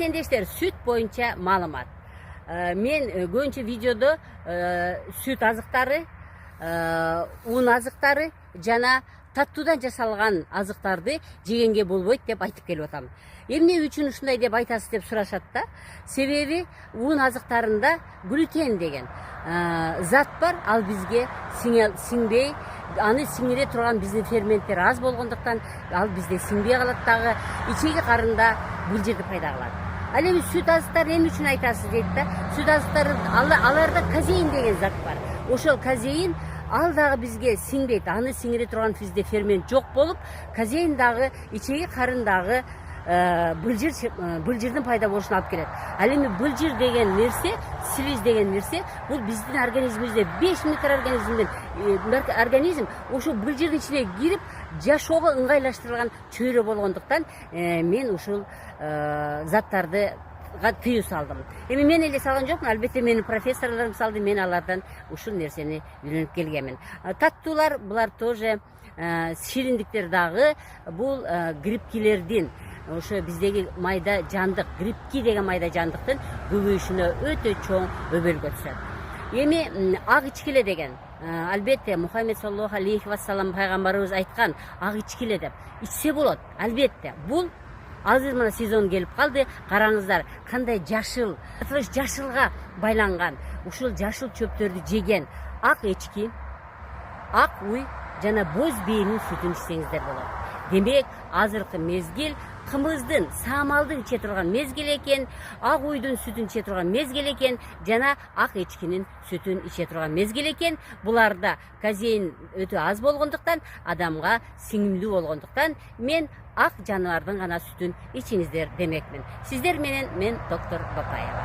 тендештер, сүт боюнча маалымат. Мен көбүнчө видеодо сүт азыктары, un азыктары жана таттуудан жасалган азыктарды жегенге болбойт деп айтып келип атам. Эмне үчүн ушундай деп айтасыз деп сурашат да. Себеби un азыктарында глютен деген зат бар, ал бизге сиңбей, аны сиңире турган биздин ферменттер аз болгондуктан ал бизде сиңбей калат дагы, ичеги карында былжырды пайда кылат. Ал эми сүт азыктары эмне үчүн айтасыз дейт да. Сүт азыктары аларда казеин деген зат бар. Ошол казеин ал дагы бизге сиңбейт, аны сиңире турган бизде фермент жок болуп, казеин дагы ичеги карындагы былжырдын пайда болушуна алып келет. Ал эми былжыр деген нерсе, слиз деген нерсе, бул биздин организмибизде 5 организм ошо былжырдын ичине кирип жашоого ыңгайлаштырылган чөйрө болгондуктан мен ушул заттарды тыюу салдым. Эми мен эле салган жокмун, албетте менин профессорлорум салды, мен алардан ушул нерсени үйрөнүп келгенмин. Таттуулар булар тоже шириндиктер дагы бул грибкилердин, ошо биздеги майда жандык, грибки деген майда жандыктын көбөйүшүнө өтө чоң өбөлгө түшөт. Эми ак ичкиле деген, албетте Мухаммед саллаллаху алейхи вассалам пайгамбарыбыз айткан, ак ичкиле деп. Ичсе болот, албетте. Бул азыр мына сезон келип калды, караңыздар, кандай жашыл, жашылга байланган, ушул жашыл чөптөрдү жеген ак эчки, ак уй жана боз бийинин сүтүн ичсеңиздер болот. Демек, азыркы мезгил кымыздын, саамалдын иче турган мезгил экен, ак уйдун сүтүн иче турган мезгил экен, жана ак эчкинин сүтүн иче турган мезгил экен. Буларда казеин өтө аз болгондуктан, адамга сиңимдүү болгондуктан мен ак жаныбардын гана сүтүн ичиңиздер демекмин. Сиздер менен мен доктор Бапаева.